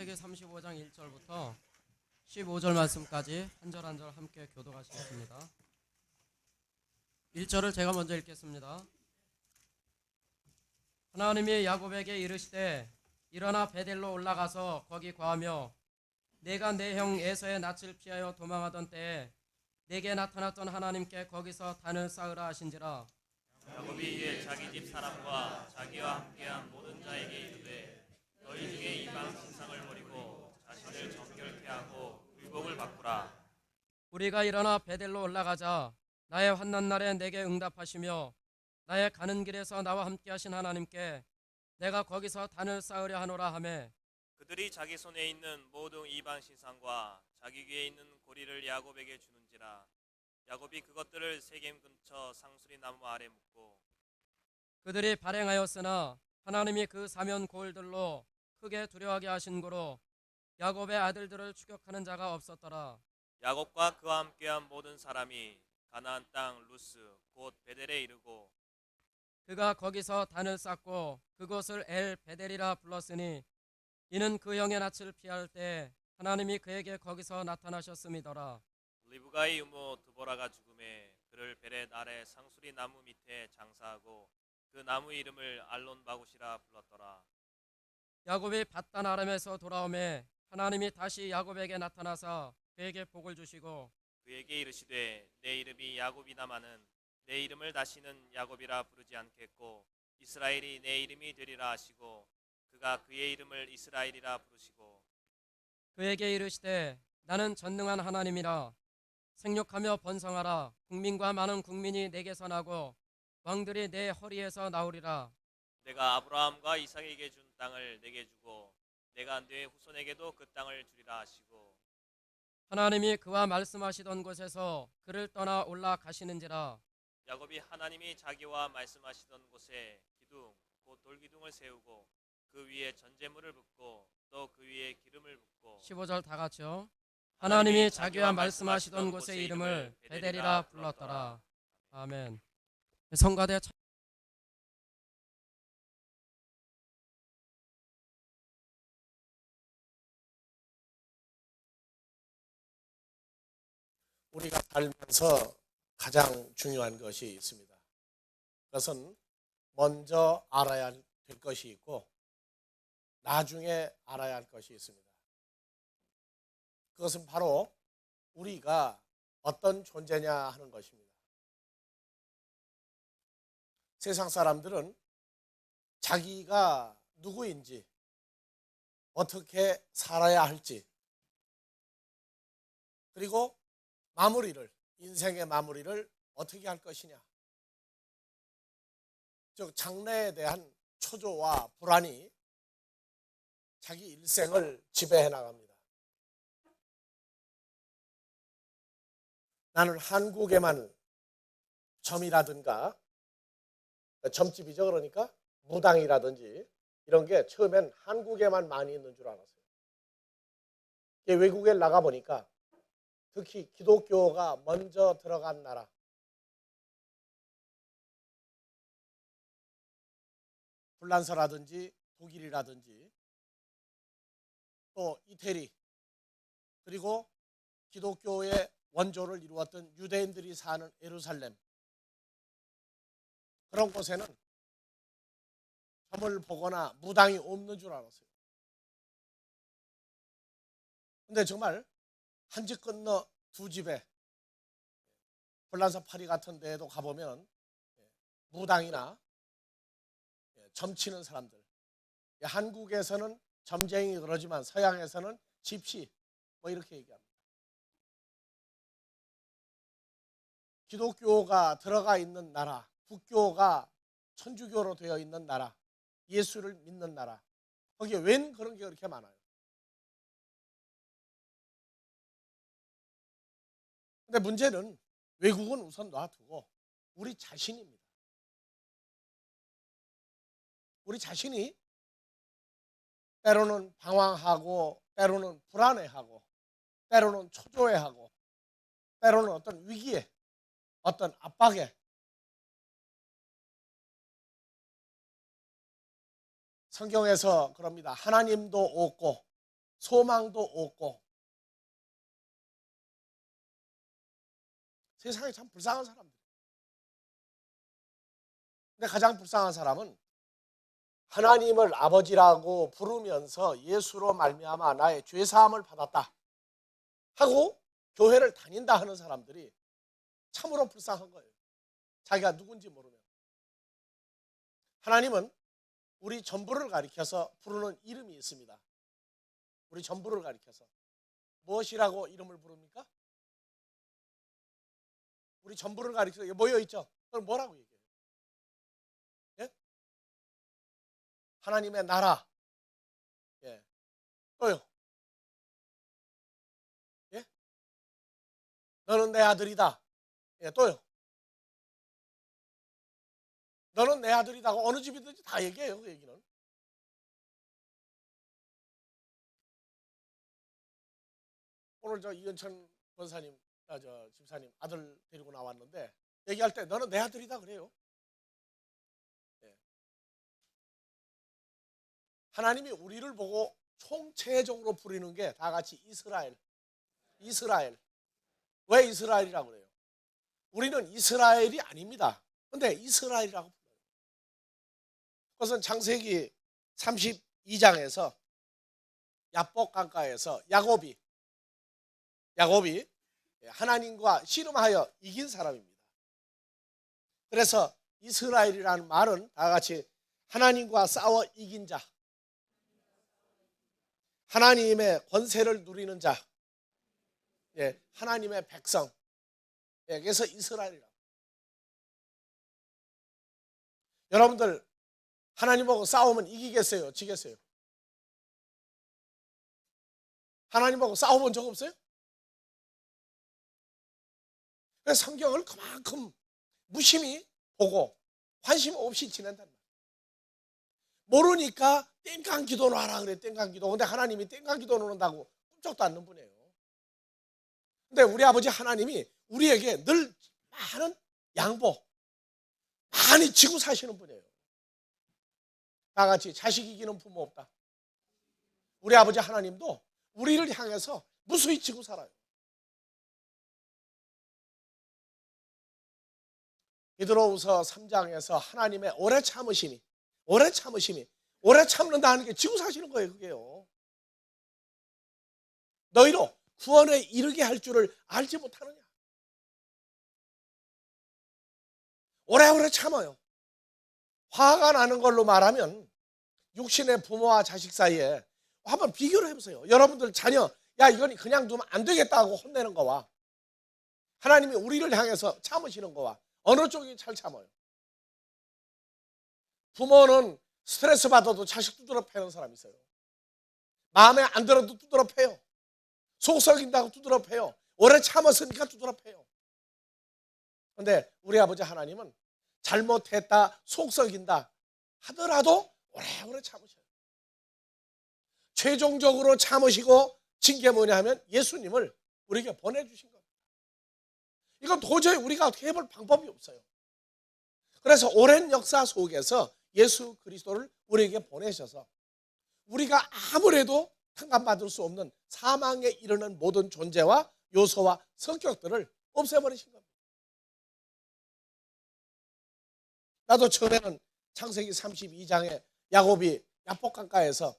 창세기 35장 1절부터 15절 말씀까지 한 절 한 절 함께 교독하시겠습니다. 1절을 제가 먼저 읽겠습니다. 하나님이 야곱에게 이르시되 일어나 베델로 올라가서 거기 거하며 내가 내 형 에서의 낯을 피하여 도망하던 때에 내게 나타났던 하나님께 거기서 단을 쌓으라 하신지라. 야곱이 이에 자기 집 사람과 자기와 함께한 모든 자에게 이르되 너희 중에 이방 신상을 버리고 자신을 정결케 하고 율법을 바꾸라. 우리가 일어나 베델로 올라가자. 나의 환난 날에 내게 응답하시며 나의 가는 길에서 나와 함께 하신 하나님께 내가 거기서 단을 쌓으려 하노라 하매, 그들이 자기 손에 있는 모든 이방 신상과 자기 귀에 있는 고리를 야곱에게 주는지라. 야곱이 그것들을 세겜 근처 상수리 나무 아래 묻고 그들이 발행하였으나 하나님이 그 사면 고을들로 크게 두려워하게 하신 고로 야곱의 아들들을 추격하는 자가 없었더라. 야곱과 그와 함께한 모든 사람이 가나안 땅 루스 곧 베델에 이르고 그가 거기서 단을 쌓고 그곳을 엘 베델이라 불렀으니 이는 그 형의 낯을 피할 때 하나님이 그에게 거기서 나타나셨음이더라. 리브가의 유모 드보라가 죽음에 그를 베렛 아래 상수리 나무 밑에 장사하고 그 나무 이름을 알론 바굿이라 불렀더라. 야곱이 밧단 아람에서 돌아오매 하나님이 다시 야곱에게 나타나사 그에게 복을 주시고 그에게 이르시되 내 이름이 야곱이다마는 내 이름을 다시는 야곱이라 부르지 않겠고 이스라엘이 내 이름이 되리라 하시고 그가 그의 이름을 이스라엘이라 부르시고 그에게 이르시되 나는 전능한 하나님이라. 생육하며 번성하라. 국민과 많은 국민이 내게서 나고 왕들이 내 허리에서 나오리라. 내가 아브라함과 이삭에게 준 땅을 내게 주고 내가 네 후손에게도 그 땅을 주리라 하시고 하나님이 그와 말씀하시던 곳에서 그를 떠나 올라가시는지라. 야곱이 하나님이 자기와 말씀하시던 곳에 기둥 곧 돌기둥을 세우고 그 위에 전제물을 붓고 또 그 위에 기름을 붓고 15절 다 같이요. 하나님이 자기와 말씀하시던 곳의 이름을 베델이라 불렀더라. 아멘. 성가대 우리가 살면서 가장 중요한 것이 있습니다. 그것은 먼저 알아야 될 것이 있고 나중에 알아야 할 것이 있습니다. 그것은 바로 우리가 어떤 존재냐 하는 것입니다. 세상 사람들은 자기가 누구인지, 어떻게 살아야 할지, 그리고 인생의 마무리를 어떻게 할 것이냐, 즉 장래에 대한 초조와 불안이 자기 일생을 지배해 나갑니다. 나는 한국에만 점이라든가, 점집이죠. 그러니까 무당이라든지 이런 게 처음엔 한국에만 많이 있는 줄 알았어요. 외국에 나가보니까 특히 기독교가 먼저 들어간 나라, 불란서라든지 독일이라든지 또 이태리, 그리고 기독교의 원조를 이루었던 유대인들이 사는 예루살렘, 그런 곳에는 점을 보거나 무당이 없는 줄 알았어요. 근데 정말 한 집 건너 두 집에, 불란서 파리 같은 데에도 가보면 무당이나 점치는 사람들, 한국에서는 점쟁이 그러지만 서양에서는 집시 뭐 이렇게 얘기합니다. 기독교가 들어가 있는 나라, 국교가 천주교로 되어 있는 나라, 예수를 믿는 나라, 거기에 웬 그런 게 그렇게 많아요. 근데 문제는 외국은 우선 놔두고 우리 자신입니다. 우리 자신이 때로는 방황하고, 때로는 불안해하고, 때로는 초조해하고, 때로는 어떤 위기에, 어떤 압박에 성경에서 그럽니다. 하나님도 없고 소망도 없고 세상에 참 불쌍한 사람들. 근데 가장 불쌍한 사람은 하나님을 아버지라고 부르면서 예수로 말미암아 나의 죄사함을 받았다 하고 교회를 다닌다 하는 사람들이 참으로 불쌍한 거예요. 자기가 누군지 모르면. 하나님은 우리 전부를 가리켜서 부르는 이름이 있습니다. 우리 전부를 가리켜서 무엇이라고 이름을 부릅니까? 우리 전부를 가리켜서 모여있죠. 그걸 뭐라고 얘기해요? 예? 하나님의 나라. 예. 또요. 예? 너는 내 아들이다. 예, 또요. 너는 내 아들이다고 어느 집이든지 다 얘기해요. 그 얘기는. 오늘 저 이은천 권사님, 저 집사님 아들 데리고 나왔는데 얘기할 때 너는 내 아들이다 그래요. 예. 하나님이 우리를 보고 총체적으로 부르는 게 다 같이 이스라엘. 이스라엘. 왜 이스라엘이라고 그래요? 우리는 이스라엘이 아닙니다. 근데 이스라엘이라고 불러요. 그것은 창세기 32장에서 야복 강가에서 야곱이 하나님과 씨름하여 이긴 사람입니다. 그래서 이스라엘이라는 말은 다 같이 하나님과 싸워 이긴 자, 하나님의 권세를 누리는 자, 예, 하나님의 백성. 예, 그래서 이스라엘이라고. 여러분들 하나님하고 싸우면 이기겠어요? 지겠어요? 하나님하고 싸워본 적 없어요? 그래서 성경을 그만큼 무심히 보고 관심 없이 지낸단 말이에요. 모르니까 땡깡 기도 놔라 그래. 땡깡 기도. 근데 하나님이 땡깡 기도 놓는다고 꿈쩍도 않는 분이에요. 근데 우리 아버지 하나님이 우리에게 늘 많은 양보, 많이 지고 사시는 분이에요. 다 같이 자식 이기는 부모 없다. 우리 아버지 하나님도 우리를 향해서 무수히 지고 살아요. 베드로후서 3장에서 하나님의 오래 참으심이 오래 참는다는 게 지고 사시는 거예요. 그게요. 너희로 구원에 이르게 할 줄을 알지 못하느냐. 오래오래 참아요. 화가 나는 걸로 말하면 육신의 부모와 자식 사이에 한번 비교를 해보세요. 여러분들 자녀, 야 이건 그냥 두면 안 되겠다고 혼내는 거와 하나님이 우리를 향해서 참으시는 거와 어느 쪽이 잘 참아요? 부모는 스트레스 받아도 자식 두드러 패는 사람이 있어요. 마음에 안 들어도 두드러 패요. 속 썩인다고 두드러 패요. 오래 참았으니까 두드러 패요. 그런데 우리 아버지 하나님은 잘못했다, 속 썩인다 하더라도 오래오래 참으셔요. 최종적으로 참으시고 진 게 뭐냐 하면 예수님을 우리에게 보내주신 겁니다. 이건 도저히 우리가 어떻게 해볼 방법이 없어요. 그래서 오랜 역사 속에서 예수 그리스도를 우리에게 보내셔서 우리가 아무래도 평간받을 수 없는 사망에 이르는 모든 존재와 요소와 성격들을 없애버리신 겁니다. 나도 처음에는 창세기 32장에 야곱이 야복강가에서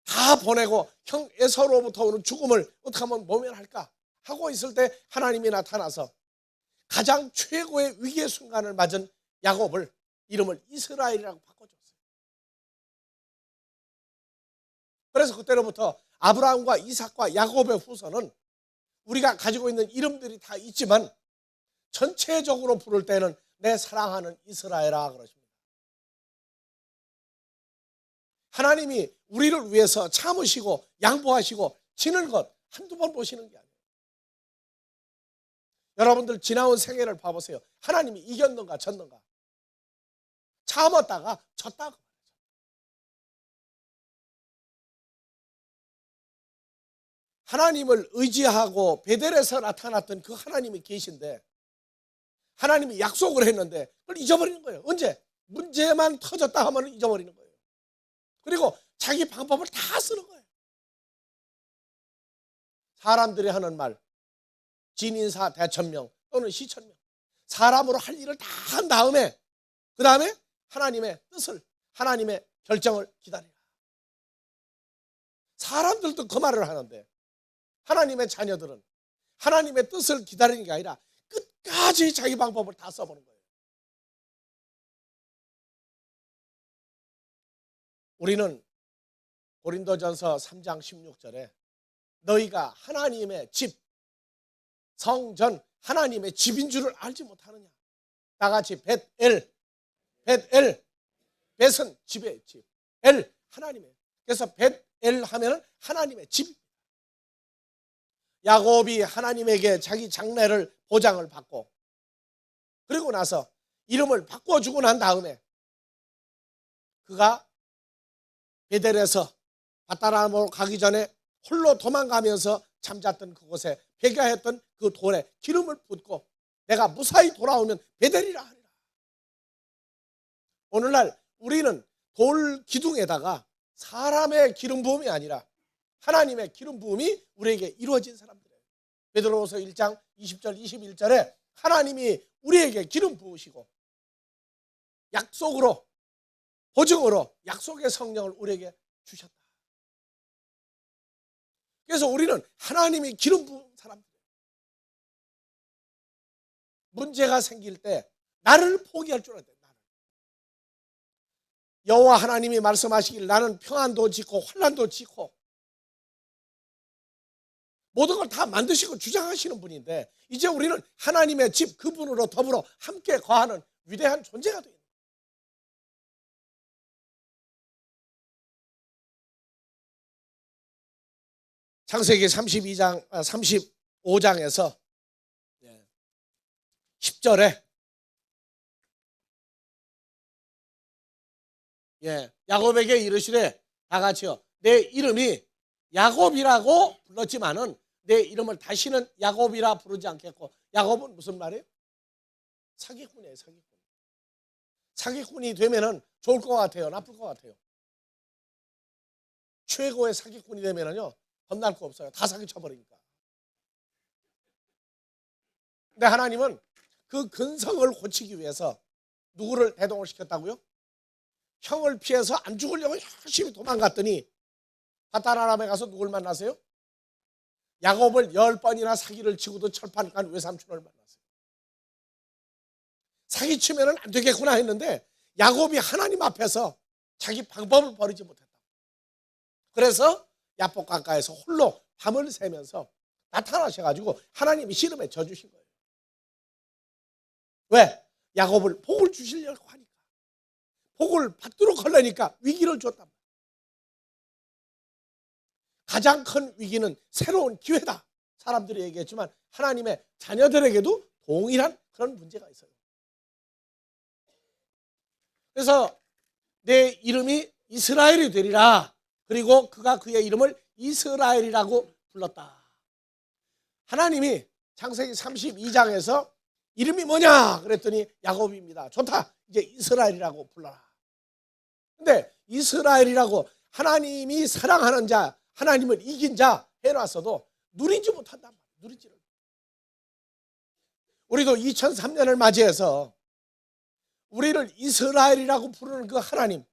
다 보내고 형 에서로부터 오는 죽음을 어떻게 하면 모면할까 하고 있을 때 하나님이 나타나서 가장 최고의 위기의 순간을 맞은 야곱을 이름을 이스라엘이라고 바꿔줬어요. 그래서 그때로부터 아브라함과 이삭과 야곱의 후손은 우리가 가지고 있는 이름들이 다 있지만 전체적으로 부를 때는 내 사랑하는 이스라엘아 그러십니다. 하나님이 우리를 위해서 참으시고 양보하시고 지는 것 한두 번 보시는 게 아니에요. 여러분들 지나온 생애를 봐보세요. 하나님이 이겼는가 졌는가? 참았다가 졌다가. 하나님을 의지하고 베델에서 나타났던 그 하나님이 계신데 하나님이 약속을 했는데 그걸 잊어버리는 거예요. 언제? 문제만 터졌다 하면 잊어버리는 거예요. 그리고 자기 방법을 다 쓰는 거예요. 사람들이 하는 말, 진인사 대천명 또는 시천명, 사람으로 할 일을 다 한 다음에 그 다음에 하나님의 뜻을, 하나님의 결정을 기다리라. 사람들도 그 말을 하는데 하나님의 자녀들은 하나님의 뜻을 기다리는 게 아니라 끝까지 자기 방법을 다 써보는 거예요. 우리는 고린도전서 3장 16절에 너희가 하나님의 집, 성전, 하나님의 집인 줄을 알지 못하느냐. 다같이 벳엘, 벳은 집의 집, 엘 하나님의. 그래서 벳엘 하면은 하나님의 집. 야곱이 하나님에게 자기 장래를 보장을 받고 그리고 나서 이름을 바꿔주고 난 다음에 그가 베델에서 바다람으로 가기 전에 홀로 도망가면서 잠잤던 그곳에 배가했던 그 돌에 기름을 붓고 내가 무사히 돌아오면 베델이라 하리라. 오늘날 우리는 돌 기둥에다가 사람의 기름 부음이 아니라 하나님의 기름 부음이 우리에게 이루어진 사람들이에요. 베드로후서 1장 20절 21절에 하나님이 우리에게 기름 부으시고 약속으로, 보증으로 약속의 성령을 우리에게 주셨다. 그래서 우리는 하나님이 기름 부은 사람들이에요. 문제가 생길 때 나를 포기할 줄 알아야 돼. 여호와 하나님이 말씀하시길 나는 평안도 짓고 환난도 짓고 모든 걸 다 만드시고 주장하시는 분인데 이제 우리는 하나님의 집, 그분으로 더불어 함께 거하는 위대한 존재가 되는 거예요. 창세기 35장에서 10절에 야곱에게 이르시되 다 같이요. 내 이름이 야곱이라고 불렀지만은 내 이름을 다시는 야곱이라 부르지 않겠고. 야곱은 무슨 말이에요? 사기꾼이에요. 사기꾼. 사기꾼이 되면은 좋을 것 같아요? 나쁠 것 같아요? 최고의 사기꾼이 되면은요 겁날 거 없어요. 다 사기쳐버리니까. 근데 하나님은 그 근성을 고치기 위해서 누구를 대동을 시켰다고요? 형을 피해서 안 죽으려고 열심히 도망갔더니 바다라람에 가서 누굴 만나세요? 야곱을 10번이나 사기를 치고도 철판간 외삼촌을 만났어요. 사기치면 안 되겠구나 했는데 야곱이 하나님 앞에서 자기 방법을 버리지 못했다. 그래서 야복 강가에서 홀로 밤을 새면서 나타나셔가지고 하나님이 씨름에 져주신 거예요. 왜? 야곱을 복을 주시려고 하니까. 복을 받도록 하려니까 위기를 줬단 말이에요. 가장 큰 위기는 새로운 기회다. 사람들이 얘기했지만 하나님의 자녀들에게도 동일한 그런 문제가 있어요. 그래서 내 이름이 이스라엘이 되리라. 그리고 그가 그의 이름을 이스라엘이라고 불렀다. 하나님이 창세기 32장에서 이름이 뭐냐 그랬더니 야곱입니다. 좋다. 이제 이스라엘이라고 불러라. 근데 이스라엘이라고 하나님이 사랑하는 자, 하나님을 이긴 자 해놨어도 누리지 못한단 말이에요. 누리지를. 우리도 2003년을 맞이해서 우리를 이스라엘이라고 부르는 그 하나님,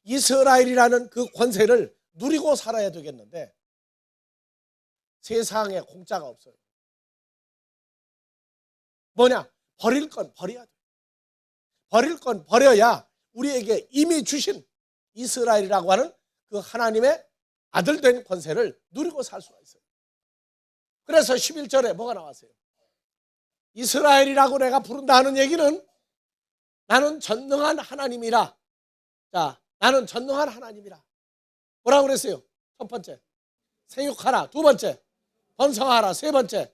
이스라엘이라는 그 권세를 누리고 살아야 되겠는데 세상에 공짜가 없어요. 뭐냐? 버릴 건 버려야 돼. 버릴 건 버려야 우리에게 이미 주신 이스라엘이라고 하는 그 하나님의 아들 된 권세를 누리고 살 수가 있어요. 그래서 11절에 뭐가 나왔어요? 이스라엘이라고 내가 부른다 하는 얘기는 나는 전능한 하나님이라. 자, 나는 전능한 하나님이라. 뭐라고 그랬어요? 첫 번째, 생육하라. 두 번째, 번성하라. 세 번째,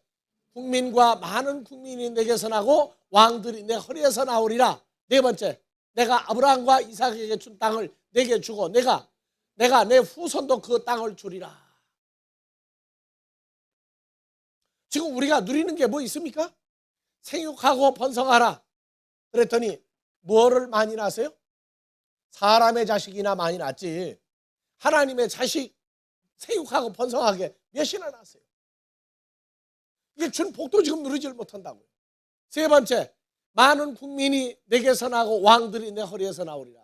국민과 많은 국민이 내게서 나고 왕들이 내 허리에서 나오리라. 네 번째, 내가 아브라함과 이삭에게 준 땅을 내게 주고 내가 내 후손도 그 땅을 주리라. 지금 우리가 누리는 게 뭐 있습니까? 생육하고 번성하라. 그랬더니 뭐를 많이 낳았어요? 사람의 자식이나 많이 낳았지 하나님의 자식 생육하고 번성하게 몇이나 낳았어요. 이게 준 복도 지금 누리지를 못한다고요. 세 번째, 많은 국민이 내게서 나고 왕들이 내 허리에서 나오리라.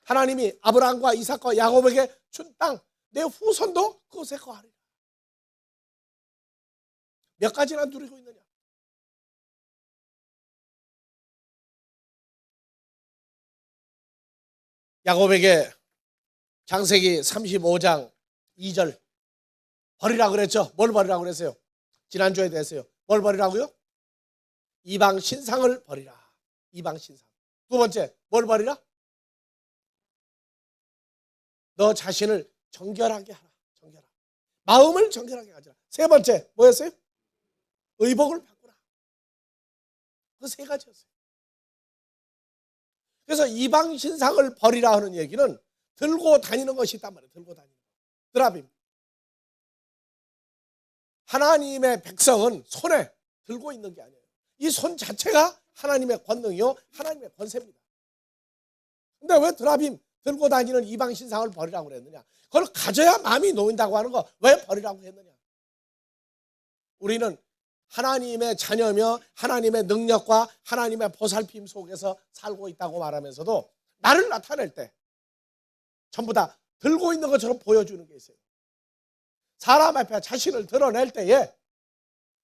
하나님이 아브라함과 이삭과 야곱에게 준 땅, 내 후손도 그것에 거하리라. 몇 가지나 누리고 있느냐? 야곱에게 창세기 35장 2절 버리라 그랬죠. 뭘 버리라 그랬어요? 지난주에 대해서요. 뭘 버리라고요? 이방 신상을 버리라. 이방 신상. 두 번째, 뭘 버리라? 너 자신을 정결하게 하라. 정결하게. 마음을 정결하게 가지라. 세 번째, 뭐였어요? 의복을 바꾸라. 그 세 가지였어요. 그래서 이방 신상을 버리라 하는 얘기는 들고 다니는 것이 있단 말이에요. 들고 다니는 거. 드라빔. 하나님의 백성은 손에 들고 있는 게 아니에요. 이 손 자체가 하나님의 권능이요, 하나님의 권세입니다. 근데 왜 드라빔 들고 다니는 이방 신상을 버리라고 그랬느냐? 그걸 가져야 마음이 놓인다고 하는 거 왜 버리라고 했느냐? 우리는 하나님의 자녀며 하나님의 능력과 하나님의 보살핌 속에서 살고 있다고 말하면서도 나를 나타낼 때 전부 다 들고 있는 것처럼 보여주는 게 있어요. 사람 앞에 자신을 드러낼 때에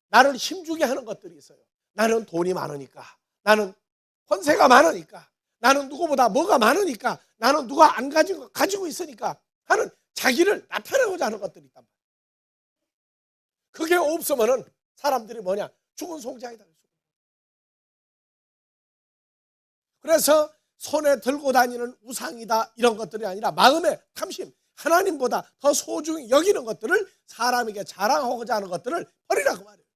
나를 힘주게 하는 것들이 있어요. 나는 돈이 많으니까, 나는 권세가 많으니까, 나는 누구보다 뭐가 많으니까, 나는 누가 안 가진 거 가지고 있으니까 하는 자기를 나타내고자 하는 것들이 있단 말이에요. 그게 없으면은 사람들이 뭐냐? 죽은 송장이다. 그래서 손에 들고 다니는 우상이다 이런 것들이 아니라 마음의 탐심, 하나님보다 더 소중히 여기는 것들을 사람에게 자랑하고자 하는 것들을 버리라 그 말이에요.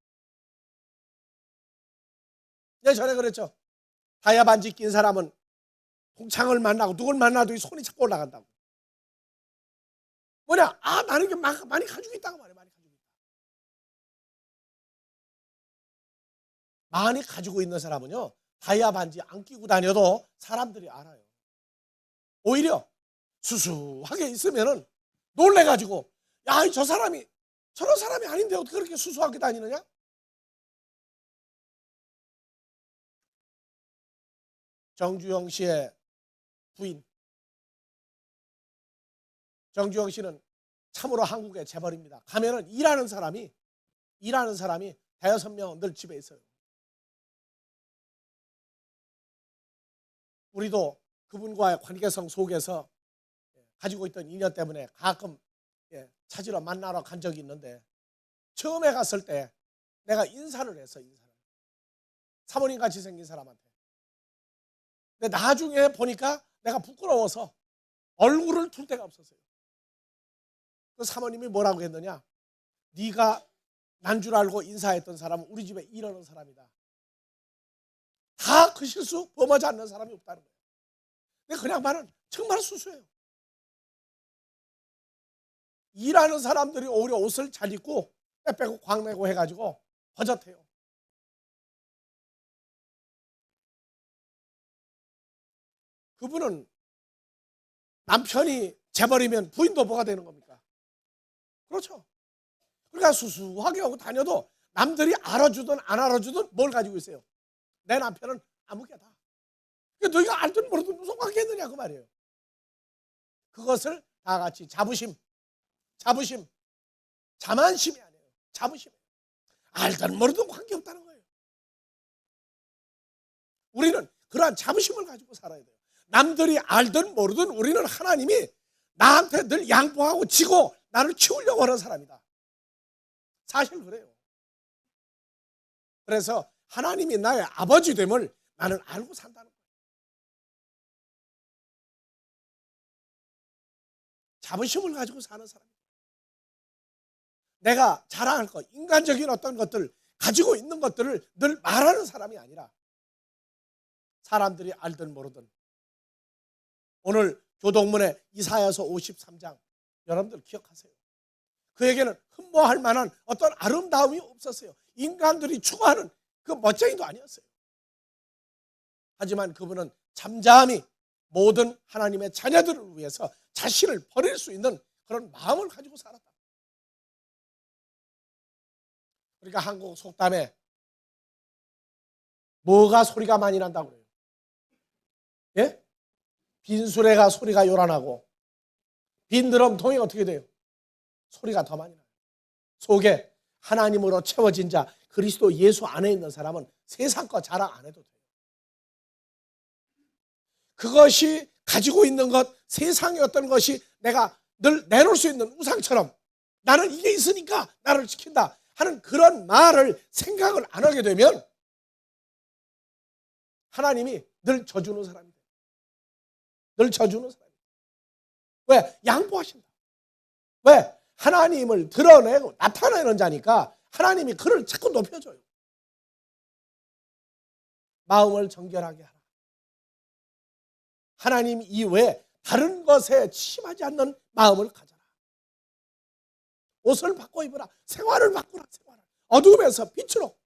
예전에 그랬죠. 다이아 반지 낀 사람은 동창을 만나고 누굴 만나도 손이 자꾸 올라간다고. 뭐냐? 아, 나는 이게 많이 가지고 있다고 말이에요. 많이 가지고 있는 사람은요, 다이아 반지 안 끼고 다녀도 사람들이 알아요. 오히려 수수하게 있으면은 놀래가지고, 야, 저 사람이 저런 사람이 아닌데 어떻게 그렇게 수수하게 다니느냐? 정주영 씨의 부인, 정주영 씨는 참으로 한국의 재벌입니다. 가면은 일하는 사람이 대여섯 명 늘 집에 있어요. 우리도 그분과의 관계성 속에서 가지고 있던 인연 때문에 가끔 찾으러 만나러 간 적이 있는데, 처음에 갔을 때 내가 인사를 했어. 사모님 같이 생긴 사람한테. 근데 나중에 보니까 내가 부끄러워서 얼굴을 틀 데가 없었어요. 그 사모님이 뭐라고 했느냐? 네가 난 줄 알고 인사했던 사람은 우리 집에 일하는 사람이다. 다 그 실수 범하지 않는 사람이 없다는 거예요. 근데 그냥 말은 정말 수수해요. 일하는 사람들이 오히려 옷을 잘 입고 빼빼고 광내고 해가지고 버젓해요. 그분은 남편이 재벌이면 부인도 뭐가 되는 겁니까? 그렇죠. 그러니까 수수하게 하고 다녀도 남들이 알아주든 안 알아주든 뭘 가지고 있어요? 내 남편은 아무개다. 너희가 알든 모르든 무슨 관계겠느냐 그 말이에요. 그것을 다 같이 자부심, 자만심이 아니에요. 자부심. 알든 모르든 관계없다는 거예요. 우리는 그러한 자부심을 가지고 살아야 돼요. 남들이 알든 모르든 우리는 하나님이 나한테 늘 양보하고 지고 나를 키우려고 하는 사람이다. 사실 그래요. 그래서 하나님이 나의 아버지 됨을 나는 알고 산다는 거예요. 자부심을 가지고 사는 사람이에요. 내가 자랑할 것, 인간적인 어떤 것들, 가지고 있는 것들을 늘 말하는 사람이 아니라 사람들이 알든 모르든. 오늘 교동문의 이사야서 53장 여러분들 기억하세요. 그에게는 흠모할 만한 어떤 아름다움이 없었어요. 인간들이 추구하는 그 멋쟁이도 아니었어요. 하지만 그분은 잠잠히 모든 하나님의 자녀들을 위해서 자신을 버릴 수 있는 그런 마음을 가지고 살았다. 그러니까 한국 속담에 뭐가 소리가 많이 난다고 그래요? 예? 빈수레가 소리가 요란하고 빈 드럼통이 어떻게 돼요? 소리가 더 많이 나요. 속에 하나님으로 채워진 자, 그리스도 예수 안에 있는 사람은 세상 거 자랑 안 해도 돼요. 그것이 가지고 있는 것, 세상의 어떤 것이 내가 늘 내놓을 수 있는 우상처럼 나는 이게 있으니까 나를 지킨다 하는 그런 말을 생각을 안 하게 되면 하나님이 늘 져주는 사람이 돼요. 늘 져주는 사람이 돼요. 왜? 양보하신다. 왜? 하나님을 드러내고 나타내는 자니까 하나님이 그를 자꾸 높여줘요. 마음을 정결하게 하라. 하나님 이외에 다른 것에 치임하지 않는 마음을 가져라. 옷을 바꿔 입으라. 생활을 바꾸라. 생활을. 어두움에서 빛으로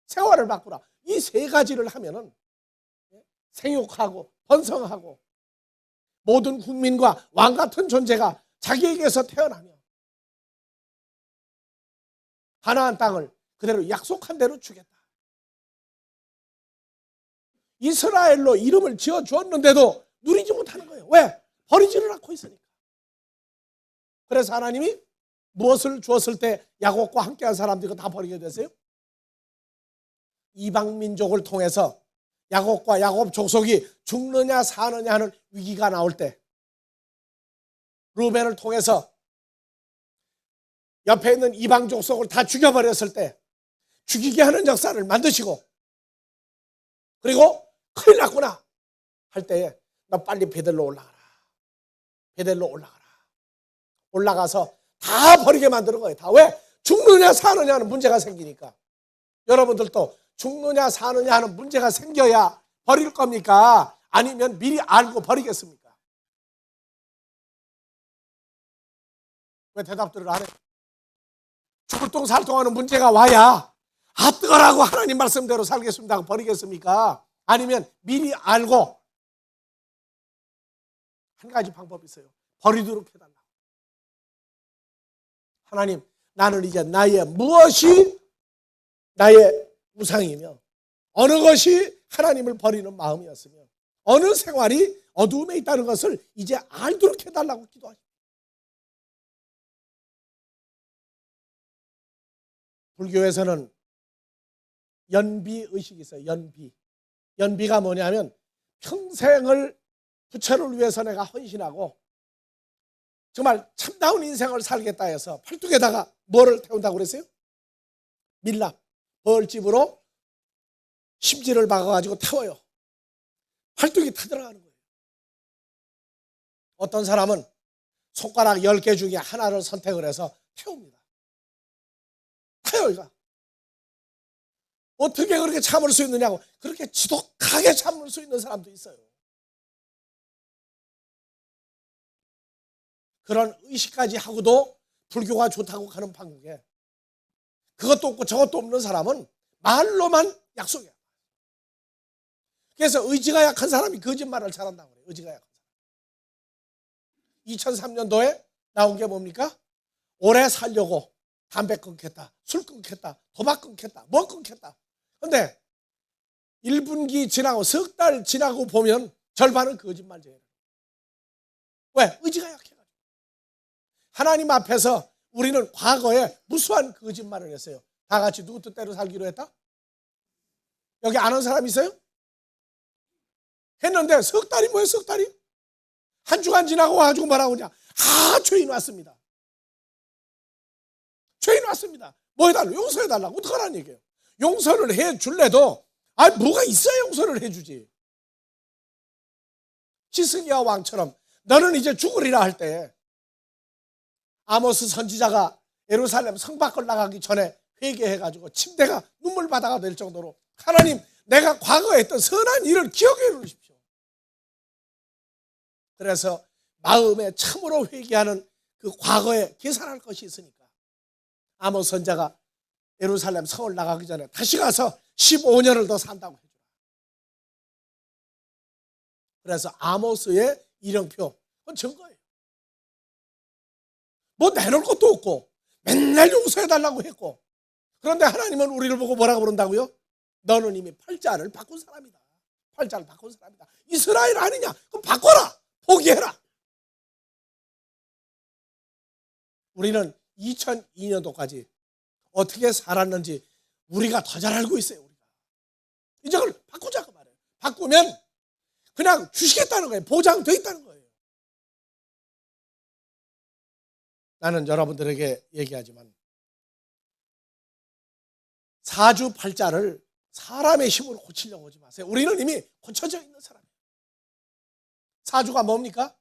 생활을 바꾸라. 이 세 가지를 하면은 생육하고 번성하고 모든 국민과 왕 같은 존재가 자기에게서 태어나며 가나안 땅을 그대로 약속한 대로 주겠다. 이스라엘로 이름을 지어 주었는데도 누리지 못하는 거예요. 왜? 버리지를 않고 있으니까. 그래서 하나님이 무엇을 주었을 때 야곱과 함께한 사람들이 다 버리게 됐어요? 이방 민족을 통해서 야곱과 야곱 족속이 죽느냐 사느냐 하는 위기가 나올 때 루벤을 통해서 옆에 있는 이방 족속을 다 죽여버렸을 때 죽이게 하는 역사를 만드시고 그리고 큰일 났구나 할 때에 너 빨리 베델로 올라가라. 베델로 올라가라. 올라가서 다 버리게 만드는 거예요. 다. 왜? 죽느냐 사느냐 하는 문제가 생기니까. 여러분들도 죽느냐 사느냐 하는 문제가 생겨야 버릴 겁니까? 아니면 미리 알고 버리겠습니까? 왜 대답들을 안 해요? 죽을 똥 살 똥 하는 문제가 와야 아 뜨거라고 하나님 말씀대로 살겠습니다 하고 버리겠습니까? 아니면 미리 알고 한 가지 방법이 있어요. 버리도록 해달라. 하나님 나는 이제 나의 무엇이 나의 우상이며 어느 것이 하나님을 버리는 마음이었으며 어느 생활이 어두움에 있다는 것을 이제 알도록 해달라고 기도하십니다. 불교에서는 연비의식이 있어요. 연비가 뭐냐면 평생을 부처를 위해서 내가 헌신하고 정말 참다운 인생을 살겠다 해서 팔뚝에다가 뭐를 태운다고 그랬어요? 밀랍, 벌집으로 심지를 박아가지고 태워요. 팔뚝이 타들어가는 거예요. 어떤 사람은 손가락 10개 중에 하나를 선택을 해서 태웁니다. 타요. 어떻게 그렇게 참을 수 있느냐고. 그렇게 지독하게 참을 수 있는 사람도 있어요. 그런 의식까지 하고도 불교가 좋다고 하는 판국에 그것도 없고 저것도 없는 사람은 말로만 약속해요. 그래서 의지가 약한 사람이 거짓말을 잘한다고 그래요. 의지가 약한 사람. 2003년도에 나온 게 뭡니까? 오래 살려고 담배 끊겠다, 술 끊겠다, 도박 끊겠다, 뭐 끊겠다. 그런데 1분기 지나고 석 달 지나고 보면 절반은 거짓말이에요. 왜? 의지가 약해가지고. 하나님 앞에서 우리는 과거에 무수한 거짓말을 했어요. 다 같이 누구 뜻대로 살기로 했다? 여기 아는 사람 있어요? 했는데 석 달이 뭐예요? 석 달이? 한 주간 지나고 와가지고 뭐라고 하냐? 죄인 왔습니다. 죄인 왔습니다. 뭐 해달라고? 용서해달라고. 어떡하라는 얘기예요? 용서를 해줄래도 뭐가 있어야 용서를 해주지. 히스기야 왕처럼 너는 이제 죽으리라 할 때 아모스 선지자가 예루살렘 성 밖을 나가기 전에 회개해가지고 침대가 눈물바다가 될 정도로 하나님 내가 과거에 했던 선한 일을 기억해 주십시오. 그래서 마음에 참으로 회개하는 그 과거에 계산할 것이 있으니까 아모스 선지자가 예루살렘 성을 나가기 전에 다시 가서 15년을 더 산다고 해줘요. 그래서 아모스의 이령표 그건 증거예요. 뭐 내놓을 것도 없고 맨날 용서해달라고 했고, 그런데 하나님은 우리를 보고 뭐라고 부른다고요? 너는 이미 팔자를 바꾼 사람이다. 팔자를 바꾼 사람이다. 이스라엘 아니냐? 그럼 바꿔라. 포기해라. 우리는 2002년도까지 어떻게 살았는지 우리가 더 잘 알고 있어요. 우리가. 이제 그걸 바꾸자고 말해요. 바꾸면 그냥 주시겠다는 거예요. 보장되어 있다는 거예요. 나는 여러분들에게 얘기하지만 사주팔자를 사람의 힘으로 고치려고 하지 마세요. 우리는 이미 고쳐져 있는 사람이에요. 사주가 뭡니까?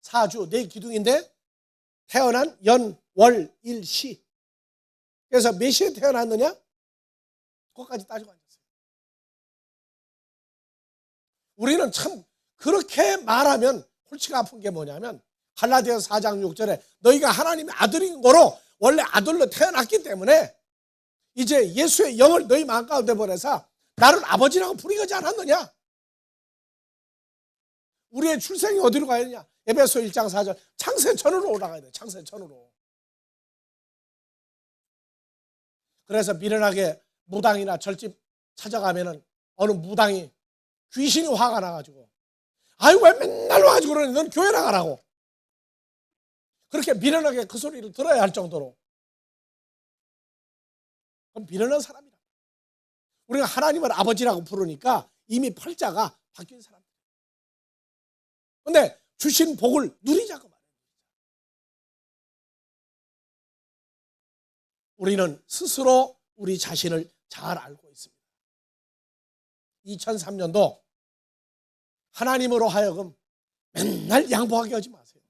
사주, 내 기둥인데 태어난 연, 월, 일, 시. 그래서 몇 시에 태어났느냐? 그것까지 따지고 앉았어요. 우리는 참 그렇게 말하면 골치가 아픈 게 뭐냐면 갈라디아서 4장 6절에 너희가 하나님의 아들인 거로 원래 아들로 태어났기 때문에 이제 예수의 영을 너희 마음 가운데 보내서 나를 아버지라고 부르지 않았느냐? 우리의 출생이 어디로 가야 되냐? 에베소 1장 4절 창세천으로 올라가야 돼. 창세천으로. 그래서 미련하게 무당이나 절집 찾아가면은 어느 무당이 귀신이 화가 나가지고 아유 왜 맨날 와가지고 그러니 넌 교회 나가라고. 그렇게 미련하게 그 소리를 들어야 할 정도로. 그럼 미련한 사람이라. 우리가 하나님을 아버지라고 부르니까 이미 팔자가 바뀐 사람. 그런데 주신 복을 누리자고 말해요. 우리는 스스로 우리 자신을 잘 알고 있습니다. 2003년도 하나님으로 하여금 맨날 양보하게 하지 마세요.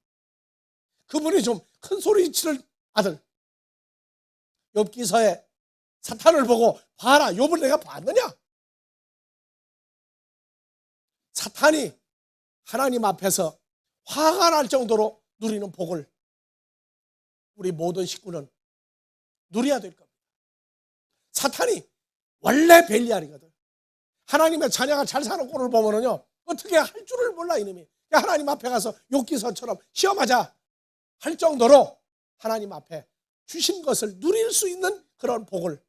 그분이 좀 큰 소리 치를 아들. 욥기서에 사탄을 보고 봐라 욥을 내가 봤느냐? 사탄이 하나님 앞에서 화가 날 정도로 누리는 복을 우리 모든 식구는 누려야 될 겁니다. 사탄이 원래 벨리알이거든. 하나님의 자녀가 잘 사는 꼴을 보면은요 어떻게 할 줄을 몰라 이놈이. 하나님 앞에 가서 욥기서처럼 시험하자 할 정도로 하나님 앞에 주신 것을 누릴 수 있는 그런 복을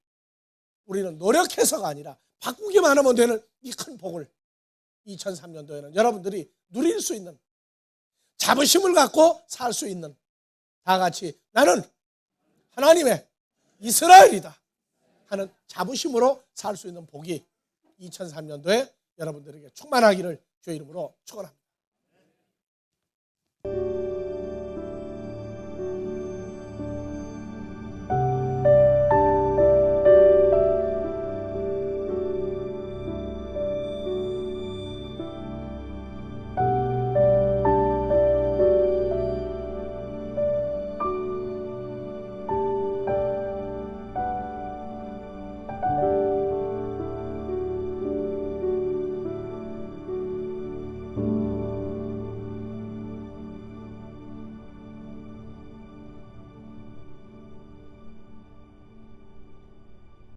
우리는 노력해서가 아니라 바꾸기만 하면 되는 이 큰 복을 2003년도에는 여러분들이 누릴 수 있는 자부심을 갖고 살 수 있는 다 같이 나는 하나님의 이스라엘이다 하는 자부심으로 살 수 있는 복이 2003년도에 여러분들에게 충만하기를 주의 이름으로 축원합니다.